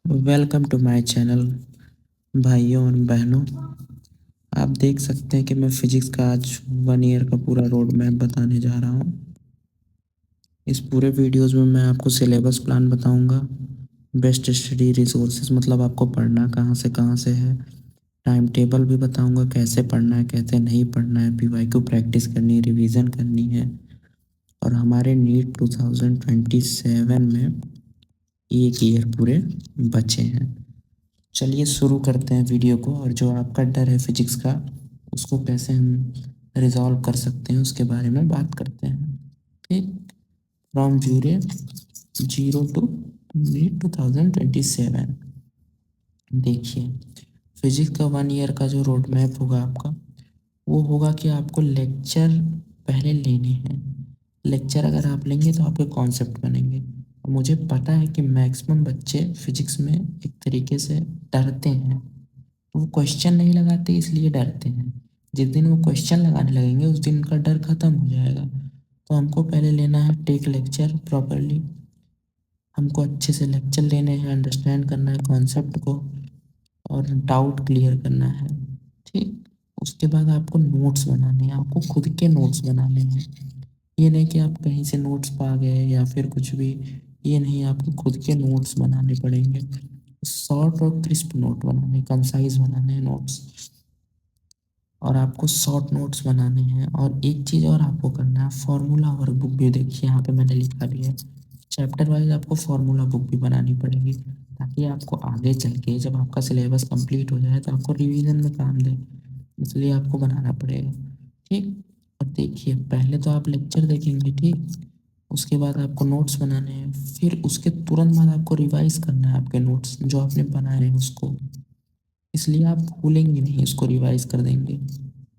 Welcome to my channel. भाइयों और बहनों, आप देख सकते हैं कि मैं फिजिक्स का आज 1 ईयर का पूरा रोड मैप बताने जा रहा हूँ। इस पूरे वीडियोस में मैं आपको सिलेबस प्लान बताऊंगा, बेस्ट स्टडी रिसोर्सेज मतलब आपको पढ़ना कहाँ से है, टाइम टेबल भी बताऊंगा कैसे पढ़ना है कैसे नहीं पढ़ना है, पीवाईक्यू प्रैक्टिस करनी है, रिवीजन करनी है। और हमारे नीट 2027 में 1 ईयर पूरे बचे हैं। चलिए शुरू करते हैं वीडियो को। और जो आपका डर है फिजिक्स का, उसको कैसे हम रिजॉल्व कर सकते हैं उसके बारे में बात करते हैं। ठीक, फ्रॉम जीरो टू नीट 2027। देखिए, फिजिक्स का 1 ईयर का जो रोड मैप होगा आपका, वो होगा कि आपको लेक्चर पहले लेने हैं। लेक्चर अगर आप लेंगे तो आपके कॉन्सेप्ट बनेंगे। और मुझे पता है कि मैक्सिमम बच्चे फिजिक्स में एक तरीके से डरते हैं, वो क्वेश्चन नहीं लगाते इसलिए डरते हैं। जिस दिन वो क्वेश्चन लगाने लगेंगे उस दिन उनका डर खत्म हो जाएगा। तो हमको पहले लेना है टेक लेक्चर प्रॉपरली। हमको अच्छे से लेक्चर लेने हैं, अंडरस्टैंड करना है कॉन्सेप्ट को और डाउट क्लियर करना है। ठीक, उसके बाद आपको नोट्स बनाने हैं, आपको खुद के नोट्स बनाने हैं। ये नहीं कि आप कहीं से नोट्स पा गए या फिर कुछ भी, ये नहीं, आपको खुद के नोट्स बनाने पड़ेंगे। शॉर्ट और क्रिस्प नोट बनाने, कंसाइज बनाने हैं नोट्स। और आपको शॉर्ट नोट्स बनाने हैं। और एक चीज़ और आपको करना है, फार्मूला वर्कबुक भी देखिए यहाँ पे मैंने लिखा भी है। चैप्टर वाइज आपको फार्मूला बुक भी बनानी पड़ेगी, ताकि आपको आगे चल के जब आपका सिलेबस कंप्लीट हो जाए तो आपको रिवीजन में काम दे। इसलिए आपको बनाना पड़ेगा। ठीक, और देखिए पहले तो आप लेक्चर देखेंगे, ठीक, उसके बाद आपको नोट्स बनाने हैं, फिर उसके तुरंत बाद आपको रिवाइज करना है आपके नोट्स जो आपने बनाए हैं उसको। इसलिए आप भूलेंगे नहीं, उसको रिवाइज कर देंगे।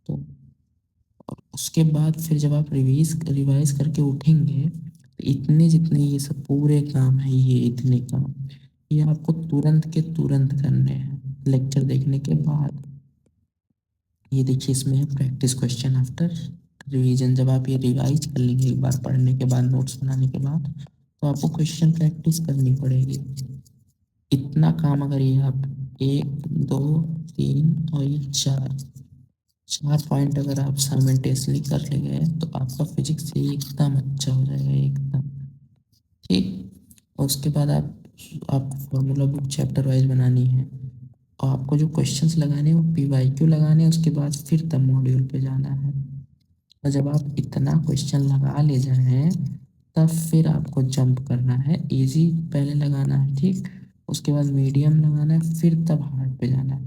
तो और उसके बाद फिर जब आप रिवाइज करके उठेंगे तो इतने जितने ये सब पूरे काम है, ये इतने काम ये आपको तुरंत के तुरंत करने हैं लेक्चर देखने के बाद। ये देखिए इसमें है प्रैक्टिस क्वेश्चन आफ्टर रिवीजन। जब आप ये रिवाइज कर लेंगे एक बार पढ़ने के बाद, नोट्स बनाने के बाद, तो आपको क्वेश्चन प्रैक्टिस करनी पड़ेगी। इतना काम अगर ये आप एक दो तीन और ये चार चार पॉइंट अगर आप साइमल्टेनियसली कर लेंगे तो आपका फिजिक्स एकदम अच्छा हो जाएगा, एकदम। ठीक, और उसके बाद आपको फॉर्मूला बुक चैप्टर वाइज बनानी है। और आपको जो क्वेश्चंस लगाने हैं वो पीवाईक्यू लगाने हैं, उसके बाद फिर तब मॉड्यूल पे जाना है। और जब आप इतना क्वेश्चन लगा ले जाएं तब फिर आपको जंप करना है, इजी पहले लगाना है, ठीक, उसके बाद मीडियम लगाना है, फिर तब हार्ड पे जाना है।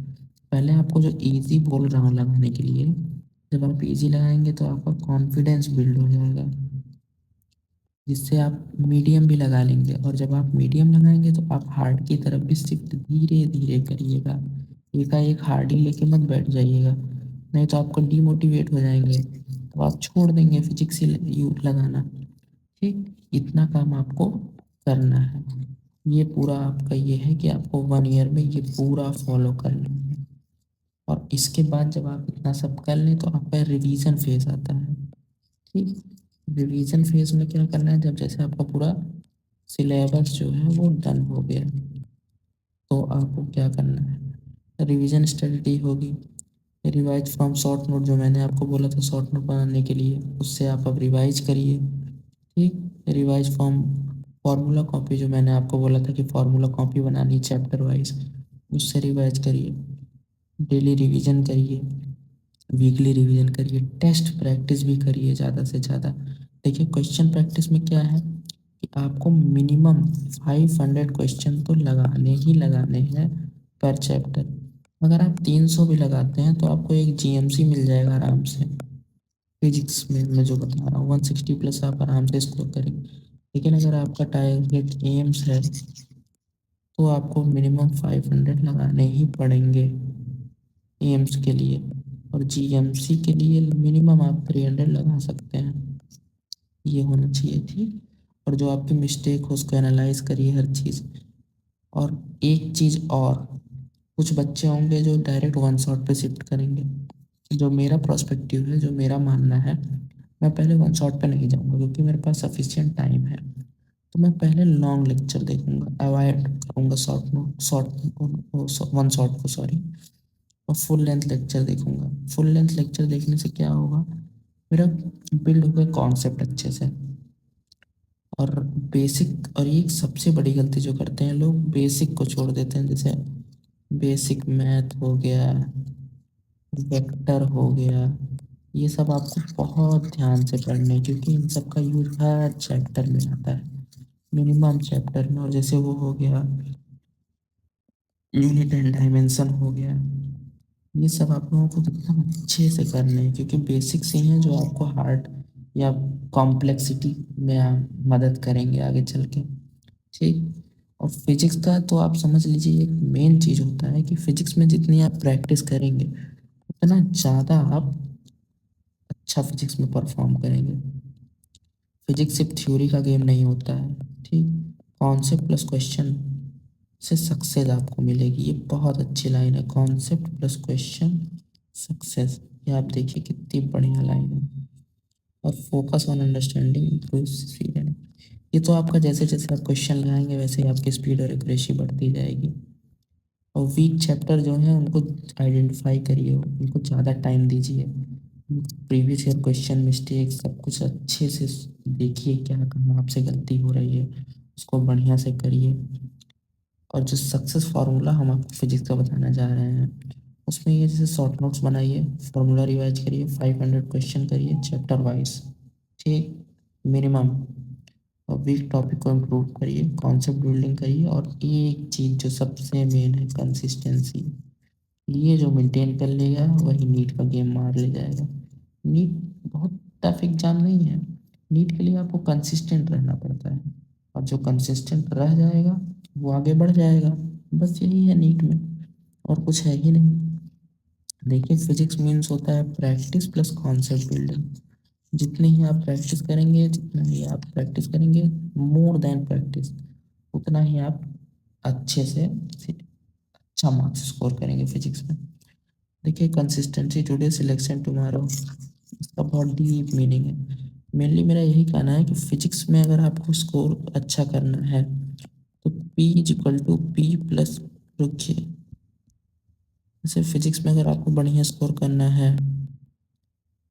पहले आपको जो इजी बोल रहा हूँ लगाने के लिए, जब आप इजी लगाएंगे तो आपका कॉन्फिडेंस बिल्ड हो जाएगा, जिससे आप मीडियम भी लगा लेंगे। और जब आप मीडियम लगाएंगे तो आप हार्ड की तरफ भी शिफ्ट धीरे धीरे करिएगा। एकाएक हार्ड ही लेके मत बैठ जाइएगा, नहीं तो आपको डीमोटिवेट हो जाएंगे, तो आप छोड़ देंगे फिजिक्स ही लगाना। ठीक, इतना काम आपको करना है। ये पूरा आपका ये है कि आपको 1 ईयर में ये पूरा फॉलो करना है। और इसके बाद जब आप इतना सब कर लें तो आपका रिवीजन फेज आता है। ठीक, रिवीजन फेज में क्या करना है, जब जैसे आपका पूरा सिलेबस जो है वो डन हो गया तो आपको क्या करना है, रिवीजन स्टडी होगी। रिवाइज फ्रॉम शॉर्ट नोट, जो मैंने आपको बोला था शॉर्ट नोट बनाने के लिए, उससे आप अब रिवाइज करिए। ठीक, रिवाइज फ्रॉम फार्मूला कॉपी, जो मैंने आपको बोला था कि फार्मूला कॉपी बनानी चैप्टर वाइज, उससे रिवाइज करिए। डेली रिवीजन करिए, वीकली रिवीजन करिए, टेस्ट प्रैक्टिस भी करिए ज़्यादा से ज़्यादा। देखिए क्वेश्चन प्रैक्टिस में क्या है कि आपको मिनिमम 500 क्वेश्चन तो लगाने ही लगाने हैं पर चैप्टर। अगर आप 300 भी लगाते हैं तो आपको एक जीएमसी मिल जाएगा आराम से। फिजिक्स में मैं जो बता रहा हूँ 160 प्लस आप आराम से स्कोर करेंगे। लेकिन अगर आपका टारगेट एम्स है तो आपको मिनिमम 500 लगाने ही पड़ेंगे एम्स के लिए। और जीएमसी के लिए मिनिमम आप 300 लगा सकते हैं, ये होना चाहिए, ठीक। और जो आपकी मिस्टेक हो उसको एनालाइज करिए हर चीज़। और एक चीज़ और, कुछ बच्चे होंगे जो डायरेक्ट वन शॉट पे शिफ्ट करेंगे। जो मेरा पर्सपेक्टिव है, जो मेरा मानना है, मैं पहले वन शॉट पे नहीं जाऊंगा क्योंकि मेरे पास सफिशिएंट टाइम है। तो मैं पहले लॉन्ग लेक्चर देखूंगा, अवॉइड करूँगा short note short one shot को, सॉरी, और फुल लेंथ लेक्चर देखूँगा। फुल लेंथ लेक्चर देखने से क्या होगा, मेरा बिल्ड होगा कॉन्सेप्ट अच्छे से। और बेसिक, और ये सबसे बड़ी गलती जो करते हैं लोग, बेसिक को छोड़ देते हैं। जैसे बेसिक मैथ हो गया, वेक्टर हो गया, ये सब आपको बहुत ध्यान से पढ़ने हैं, क्योंकि इन सब का यूज हर चैप्टर में आता है, मिनिमम चैप्टर में। और जैसे वो हो गया यूनिट एंड डायमेंशन हो गया, ये सब आप लोगों को एकदम अच्छे से करने हैं, क्योंकि बेसिक्स ही हैं जो आपको हार्ड या कॉम्प्लेक्सिटी में मदद करेंगे आगे चल के। ठीक। और फिजिक्स का तो आप समझ लीजिए एक मेन चीज़ होता है कि फिजिक्स में जितनी आप प्रैक्टिस करेंगे उतना ज़्यादा आप अच्छा फिजिक्स में परफॉर्म करेंगे। फिजिक्स सिर्फ थ्योरी का गेम नहीं होता है। ठीक। कॉन्सेप्ट प्लस क्वेश्चन से सक्सेस आपको मिलेगी, ये बहुत अच्छी लाइन है, कॉन्सेप्ट प्लस क्वेश्चन सक्सेस। ये आप देखिए कितनी बढ़िया लाइन है। और focus on understanding improve speed. ये तो आपका जैसे जैसे आप क्वेश्चन लगाएंगे वैसे ही आपकी स्पीड और एक्यूरेसी बढ़ती जाएगी। और वीक चैप्टर जो है उनको आइडेंटिफाई करिए, उनको ज़्यादा टाइम दीजिए, प्रीवियस ईयर क्वेश्चन मिस्टेक सब कुछ अच्छे से देखिए, क्या कहाँ आपसे गलती हो रही है उसको बढ़िया से करिए। और जो सक्सेस फार्मूला हम आपको फिजिक्स का बताना जा रहे हैं उसमें ये जैसे शॉर्ट नोट्स बनाइए, फार्मूला रिवाइज करिए, 500 क्वेश्चन करिए चैप्टर वाइज। ठीक। मिनिमम। और वीक टॉपिक को इम्प्रूव करिए, कॉन्सेप्ट बिल्डिंग करिए, और एक चीज़ जो सबसे मेन है कंसिस्टेंसी, ये जो मेंटेन कर लेगा वही नीट का गेम मार ले जाएगा। नीट बहुत टफ एग्जाम नहीं है, नीट के लिए आपको कंसिस्टेंट रहना पड़ता है, और जो कंसिस्टेंट रह जाएगा वो आगे बढ़ जाएगा। बस यही है नीट में, और कुछ है ही नहीं। देखिए फिजिक्स मीन्स होता है प्रैक्टिस प्लस कॉन्सेप्ट बिल्डिंग। जितनी ही आप प्रैक्टिस करेंगे, जितना ही आप प्रैक्टिस करेंगे, मोर देन प्रैक्टिस, उतना ही आप अच्छे से अच्छा मार्क्स स्कोर करेंगे फिजिक्स में। देखिए कंसिस्टेंसी टुडे सिलेक्शन टुमारो, इसका बहुत डीप मीनिंग है। मेनली मेरा यही कहना है कि फिजिक्स में अगर आपको स्कोर अच्छा करना है तो P is equal to P plus, रुकिए, जैसे फिजिक्स में अगर आपको बढ़िया स्कोर करना है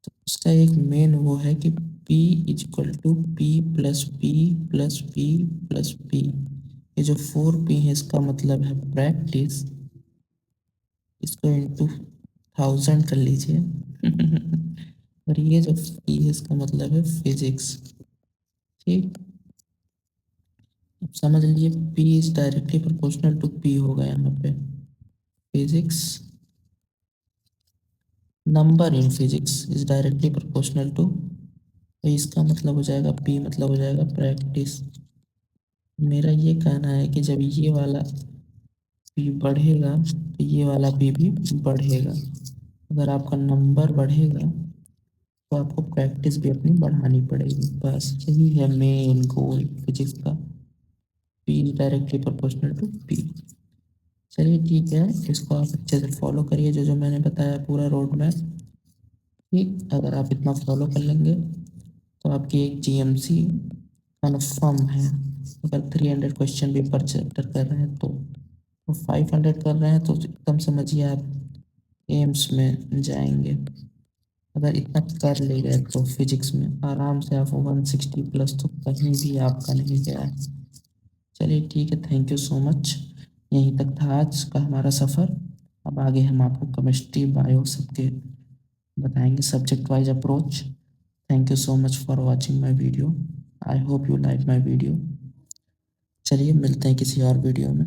तो उसका एक मेन वो है कि P is equal to P plus P plus P plus P. ये जो 4P है इसका मतलब है प्रैक्टिस, इसको इंटू 1000 कर लीजिए और ये जो P है इसका मतलब है फिजिक्स। ठीक। अब समझ लीजिए P is directly proportional to P होगा यहाँ पे, physics number in physics is directly proportional to, तो इसका मतलब हो जाएगा P मतलब हो जाएगा प्रैक्टिस। मेरा ये कहना है कि जब ये वाला P बढ़ेगा तो ये वाला P भी बढ़ेगा। अगर आपका नंबर बढ़ेगा तो आपको प्रैक्टिस भी अपनी बढ़ानी पड़ेगी, बस यही है मेन गोल फिजिक्स का, P directly proportional to P। चलिए ठीक है, इसको आप अच्छे से फॉलो करिए, जो जो मैंने बताया पूरा रोड मैप। ठीक। अगर आप इतना फॉलो कर लेंगे तो आपकी एक जीएमसी कन्फर्म है। अगर 300 क्वेश्चन भी पर चैप्टर कर रहे हैं तो 500 कर रहे हैं तो एकदम समझिए आप एम्स में जाएंगे। अगर इतना कर ले गए तो फिजिक्स में आराम से आप 160 प्लस तो कहीं भी आपका नहीं गया है। चलिए ठीक है, थैंक यू सो मच। यहीं तक था आज का हमारा सफ़र। अब आगे हम आपको केमिस्ट्री बायो सबके बताएंगे subject wise approach. Thank you so much for watching my video. I hope you like my video. चलिए मिलते हैं किसी और वीडियो में।